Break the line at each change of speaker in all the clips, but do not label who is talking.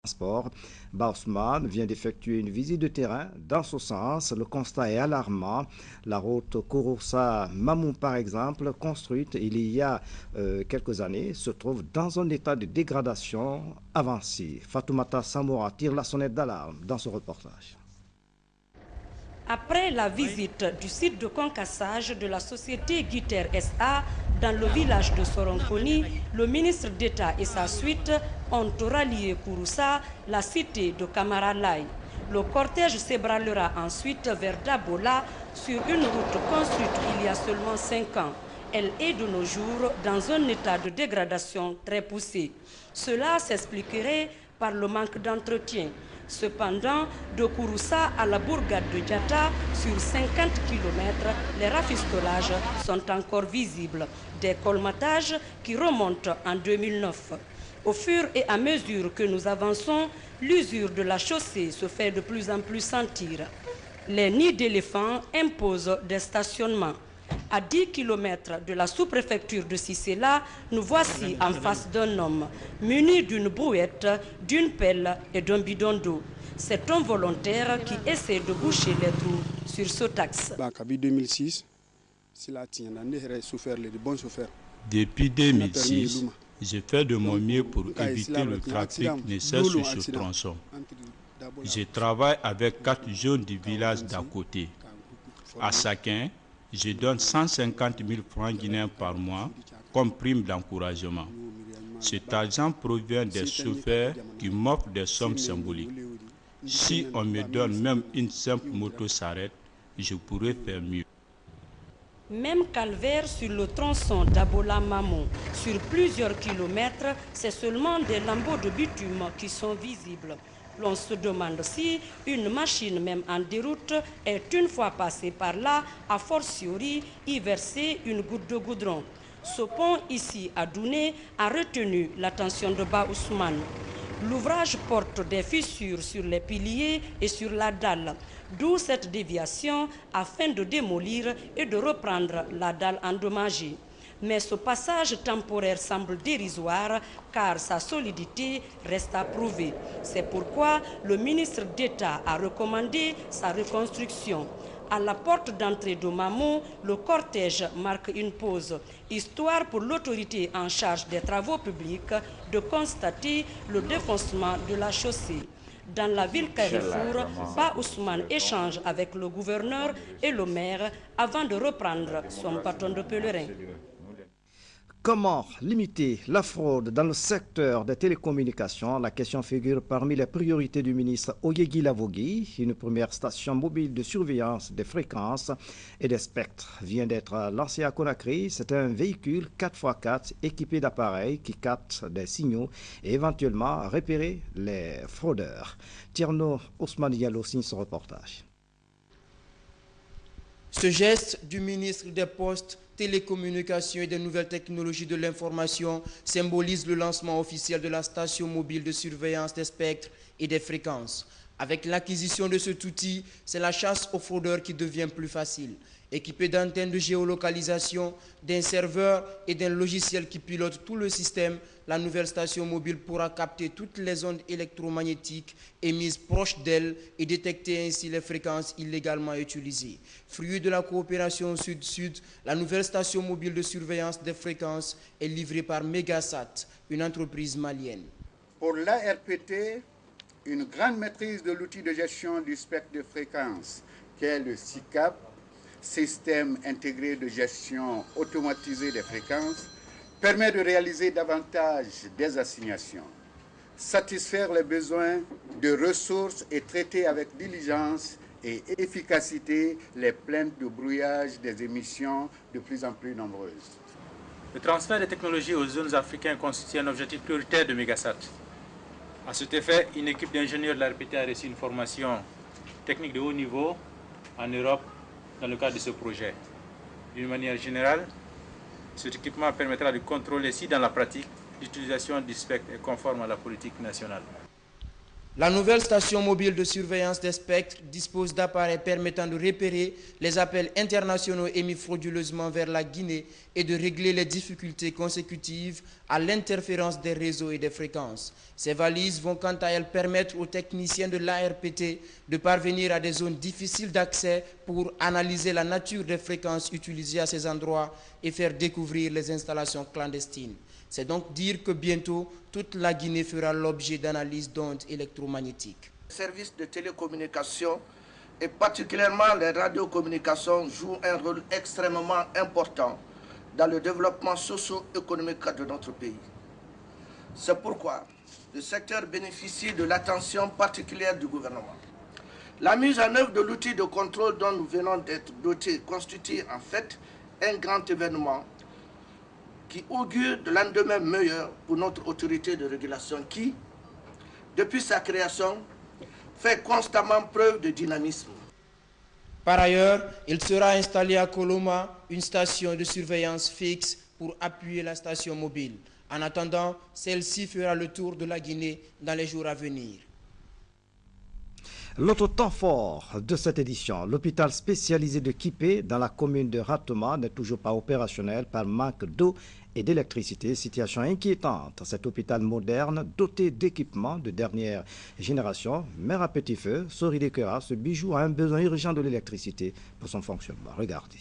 Transport. Bausman vient d'effectuer une visite de terrain. Dans ce sens, le constat est alarmant. La route Kouroussa-Mamou, par exemple, construite il y a quelques années, se trouve dans un état de dégradation avancée. Fatoumata Samoura tire la sonnette d'alarme dans ce reportage.
Après la visite du site de concassage de la société Guiter SA dans le village de Soronkoni, le ministre d'État et sa suite ont rallié Kouroussa, la cité de Kamaralai. Le cortège s'ébranlera ensuite vers Dabola sur une route construite il y a seulement 5 ans. Elle est de nos jours dans un état de dégradation très poussé. Cela s'expliquerait par le manque d'entretien. Cependant, de Kouroussa à la bourgade de Diata, sur 50 km, les rafistolages sont encore visibles. Des colmatages qui remontent en 2009. Au fur et à mesure que nous avançons, l'usure de la chaussée se fait de plus en plus sentir. Les nids d'éléphants imposent des stationnements. À 10 km de la sous-préfecture de Sissela, nous voici en face d'un homme, muni d'une brouette, d'une pelle et d'un bidon d'eau. C'est un volontaire qui essaie de boucher les trous sur ce axe.
Depuis 2006, j'ai fait de mon mieux pour éviter le trafic nécessaire sur ce tronçon. Je travaille avec 4 jeunes du village d'à côté. À chacun, je donne 150 000 francs guinéens par mois comme prime d'encouragement. Cet argent provient des chauffeurs qui m'offrent des sommes symboliques. Si on me donne même une simple moto-sarrette, je pourrais faire mieux.
Même calvaire sur le tronçon d'Abola-Mamou. Sur plusieurs kilomètres, c'est seulement des lambeaux de bitume qui sont visibles. L'on se demande si une machine, même en déroute, est une fois passée par là, a fortiori y verser une goutte de goudron. Ce pont ici à Douné a retenu l'attention de Ba Ousmane. L'ouvrage porte des fissures sur les piliers et sur la dalle, d'où cette déviation afin de démolir et de reprendre la dalle endommagée. Mais ce passage temporaire semble dérisoire car sa solidité reste à prouver. C'est pourquoi le ministre d'État a recommandé sa reconstruction. À la porte d'entrée de Mamou, le cortège marque une pause, histoire pour l'autorité en charge des travaux publics de constater le défoncement de la chaussée. Dans la ville Carrefour, Ba Ousmane échange avec le gouverneur et le maire avant de reprendre son bâton de pèlerin.
Comment limiter la fraude dans le secteur des télécommunications? La question figure parmi les priorités du ministre Oyegi Lavogui. Une première station mobile de surveillance des fréquences et des spectres vient d'être lancée à Conakry. C'est un véhicule 4x4 équipé d'appareils qui captent des signaux et éventuellement repérer les fraudeurs. Tierno Ousmane Diallo signe ce reportage.
Ce geste du ministre des Postes, Télécommunications et des Nouvelles Technologies de l'Information symbolise le lancement officiel de la station mobile de surveillance des spectres et des fréquences. Avec l'acquisition de cet outil, c'est la chasse aux fraudeurs qui devient plus facile. Équipée d'antennes de géolocalisation, d'un serveur et d'un logiciel qui pilote tout le système, la nouvelle station mobile pourra capter toutes les ondes électromagnétiques émises proches d'elle et détecter ainsi les fréquences illégalement utilisées. Fruit de la coopération Sud-Sud, la nouvelle station mobile de surveillance des fréquences est livrée par Megasat, une entreprise malienne.
Pour l'ARPT, une grande maîtrise de l'outil de gestion du spectre de fréquence, qu'est le SICAP, Système intégré de gestion automatisée des fréquences, permet de réaliser davantage des assignations, satisfaire les besoins de ressources et traiter avec diligence et efficacité les plaintes de brouillage des émissions de plus en plus nombreuses.
Le transfert des technologies aux zones africaines constitue un objectif prioritaire de Megasat. À cet effet, une équipe d'ingénieurs de la RPT a reçu une formation technique de haut niveau en Europe dans le cadre de ce projet. D'une manière générale, cet équipement permettra de contrôler si dans la pratique, l'utilisation du spectre est conforme à la politique nationale.
La nouvelle station mobile de surveillance des spectres dispose d'appareils permettant de repérer les appels internationaux émis frauduleusement vers la Guinée et de régler les difficultés consécutives à l'interférence des réseaux et des fréquences. Ces valises vont quant à elles permettre aux techniciens de l'ARPT de parvenir à des zones difficiles d'accès pour analyser la nature des fréquences utilisées à ces endroits et faire découvrir les installations clandestines. C'est donc dire que bientôt, toute la Guinée fera l'objet d'analyses d'ondes électromagnétiques.
Les services de télécommunication et particulièrement les radiocommunications jouent un rôle extrêmement important dans le développement socio-économique de notre pays. C'est pourquoi le secteur bénéficie de l'attention particulière du gouvernement. La mise en œuvre de l'outil de contrôle dont nous venons d'être dotés constitue en fait un grand événement qui augure de lendemain meilleur pour notre autorité de régulation qui, depuis sa création, fait constamment preuve de dynamisme.
Par ailleurs, il sera installé à Koloma une station de surveillance fixe pour appuyer la station mobile. En attendant, celle-ci fera le tour de la Guinée dans les jours à venir.
L'autre temps fort de cette édition, l'hôpital spécialisé de Kipé dans la commune de Ratoma n'est toujours pas opérationnel par manque d'eau et d'électricité, situation inquiétante. Cet hôpital moderne, doté d'équipements de dernière génération, mère à petit feu, Soridekera, ce bijou a un besoin urgent de l'électricité pour son fonctionnement. Regardez.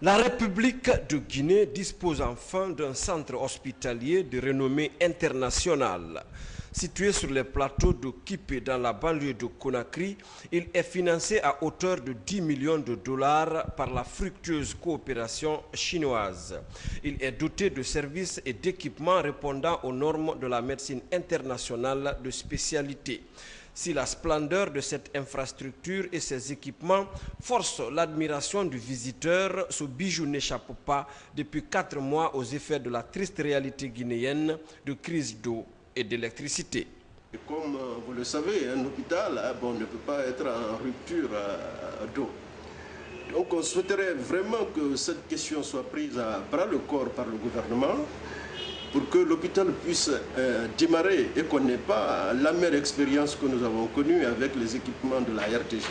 La République de Guinée dispose enfin d'un centre hospitalier de renommée internationale. Situé sur les plateaux de Kipé dans la banlieue de Conakry, il est financé à hauteur de 10 millions de dollars par la fructueuse coopération chinoise. Il est doté de services et d'équipements répondant aux normes de la médecine internationale de spécialité. Si la splendeur de cette infrastructure et ses équipements forcent l'admiration du visiteur, ce bijou n'échappe pas depuis 4 mois aux effets de la triste réalité guinéenne de crise d'eau et d'électricité.
Comme vous le savez, un hôpital ne peut pas être en rupture d'eau. Donc on souhaiterait vraiment que cette question soit prise à bras le corps par le gouvernement pour que l'hôpital puisse démarrer et qu'on n'ait pas la même expérience que nous avons connue avec les équipements de la RTG.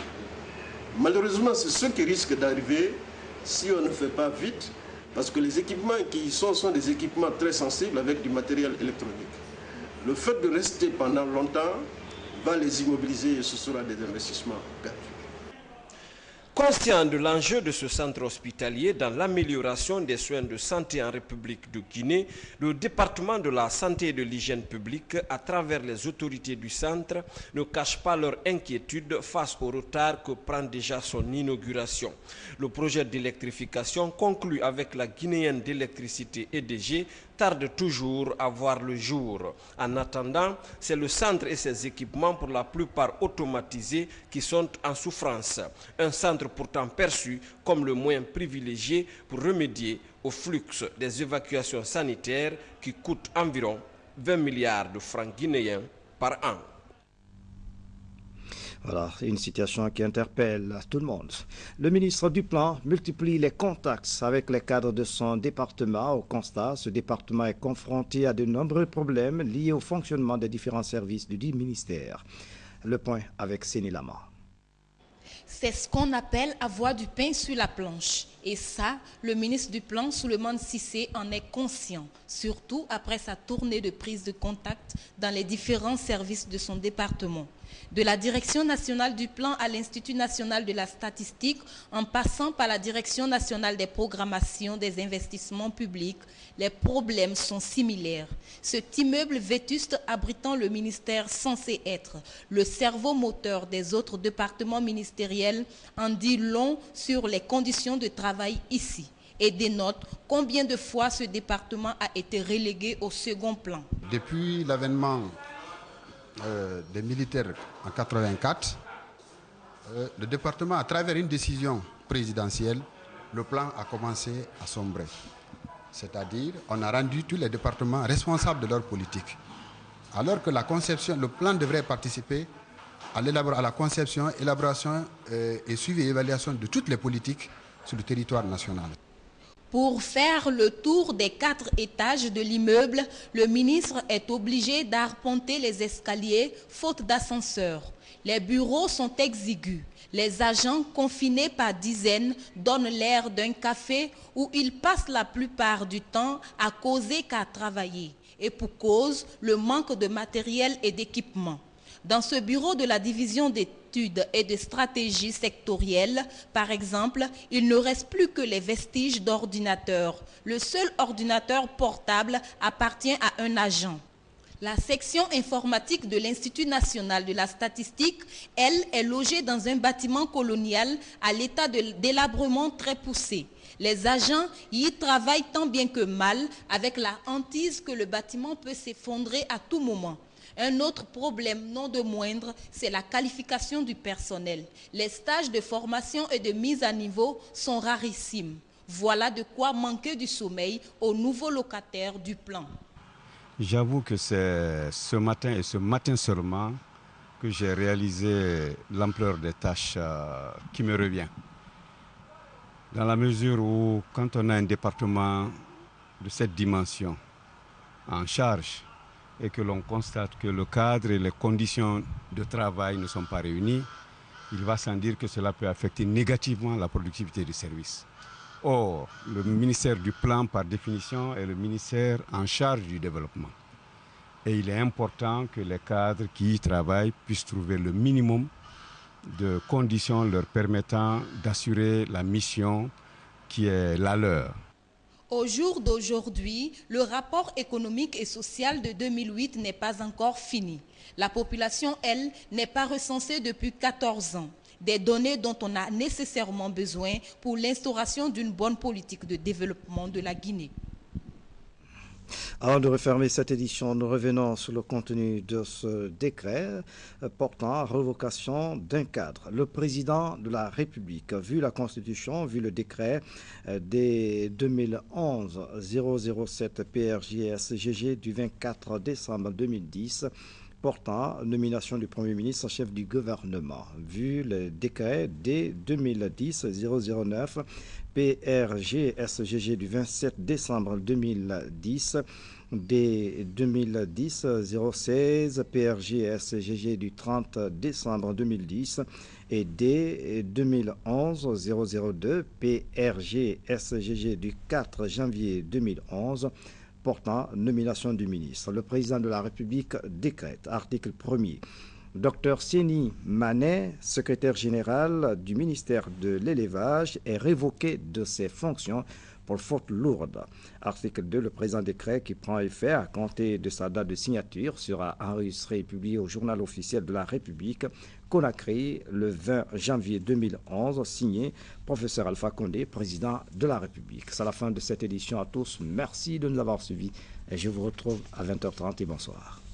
Malheureusement, c'est ce qui risque d'arriver si on ne fait pas vite, parce que les équipements qui y sont des équipements très sensibles avec du matériel électronique. Le fait de rester pendant longtemps va les immobiliser et ce sera des investissements perdus.
Conscient de l'enjeu de ce centre hospitalier dans l'amélioration des soins de santé en République de Guinée, le département de la santé et de l'hygiène publique, à travers les autorités du centre, ne cache pas leur inquiétude face au retard que prend déjà son inauguration. Le projet d'électrification conclu avec la Guinéenne d'électricité EDG tarde toujours à voir le jour. En attendant, c'est le centre et ses équipements, pour la plupart automatisés, qui sont en souffrance. Un centre pourtant perçu comme le moyen privilégié pour remédier au flux des évacuations sanitaires qui coûtent environ 20 milliards de francs guinéens par an.
Voilà, une situation qui interpelle tout le monde. Le ministre du Plan multiplie les contacts avec les cadres de son département. Au constat, ce département est confronté à de nombreux problèmes liés au fonctionnement des différents services du dit ministère. Le point avec Séni Lama.
C'est ce qu'on appelle avoir du pain sur la planche. Et ça, le ministre du Plan, Souleymane Cissé, en est conscient, surtout après sa tournée de prise de contact dans les différents services de son département. De la Direction nationale du Plan à l'Institut national de la statistique, en passant par la Direction nationale des programmations des investissements publics, les problèmes sont similaires. Cet immeuble vétuste abritant le ministère censé être le cerveau moteur des autres départements ministériels en dit long sur les conditions de travail ici et dénote combien de fois ce département a été relégué au second plan.
Depuis l'avènement des militaires en 1984, le département, à travers une décision présidentielle, le plan a commencé à sombrer. C'est-à-dire, on a rendu tous les départements responsables de leur politique. Alors que la conception, le plan devrait participer à la conception, élaboration et suivi et évaluation de toutes les politiques sur le territoire national.
Pour faire le tour des 4 étages de l'immeuble, le ministre est obligé d'arpenter les escaliers faute d'ascenseur. Les bureaux sont exigus. Les agents, confinés par dizaines, donnent l'air d'un café où ils passent la plupart du temps à causer qu'à travailler. Et pour cause, le manque de matériel et d'équipement. Dans ce bureau de la division d'études et de stratégie sectorielle, par exemple, il ne reste plus que les vestiges d'ordinateurs. Le seul ordinateur portable appartient à un agent. La section informatique de l'Institut national de la statistique, elle, est logée dans un bâtiment colonial à l'état de délabrement très poussé. Les agents y travaillent tant bien que mal avec la hantise que le bâtiment peut s'effondrer à tout moment. Un autre problème, non de moindre, c'est la qualification du personnel. Les stages de formation et de mise à niveau sont rarissimes. Voilà de quoi manquer du sommeil aux nouveaux locataires du plan.
J'avoue que c'est ce matin et ce matin seulement que j'ai réalisé l'ampleur des tâches qui me revient. Dans la mesure où, quand on a un département de cette dimension en charge, et que l'on constate que le cadre et les conditions de travail ne sont pas réunis, il va sans dire que cela peut affecter négativement la productivité du service. Or, le ministère du Plan, par définition, est le ministère en charge du développement. Et il est important que les cadres qui y travaillent puissent trouver le minimum de conditions leur permettant d'assurer la mission qui est la leur.
Au jour d'aujourd'hui, le rapport économique et social de 2008 n'est pas encore fini. La population, elle, n'est pas recensée depuis 14 ans. Des données dont on a nécessairement besoin pour l'instauration d'une bonne politique de développement de la Guinée.
Avant de refermer cette édition, nous revenons sur le contenu de ce décret portant à révocation d'un cadre. Le président de la République, vu la Constitution, vu le décret des 2011-007 PRJSGG du 24 décembre 2010, portant nomination du Premier ministre chef du gouvernement, vu le décret des 2010-009 PRGSGG du 27 décembre 2010, des 2010-016 PRGSGG du 30 décembre 2010 et des 2011-002 PRGSGG du 4 janvier 2011, portant nomination du ministre. Le président de la République décrète, article 1er, Dr Séni Manet, secrétaire général du ministère de l'élevage, est révoqué de ses fonctions pour faute lourde. Article 2, le présent décret qui prend effet à compter de sa date de signature sera enregistré et publié au journal officiel de la République, Conakry, le 20 janvier 2011, signé professeur Alpha Condé, président de la République. C'est la fin de cette édition à tous. Merci de nous avoir suivis et je vous retrouve à 20h30 et bonsoir.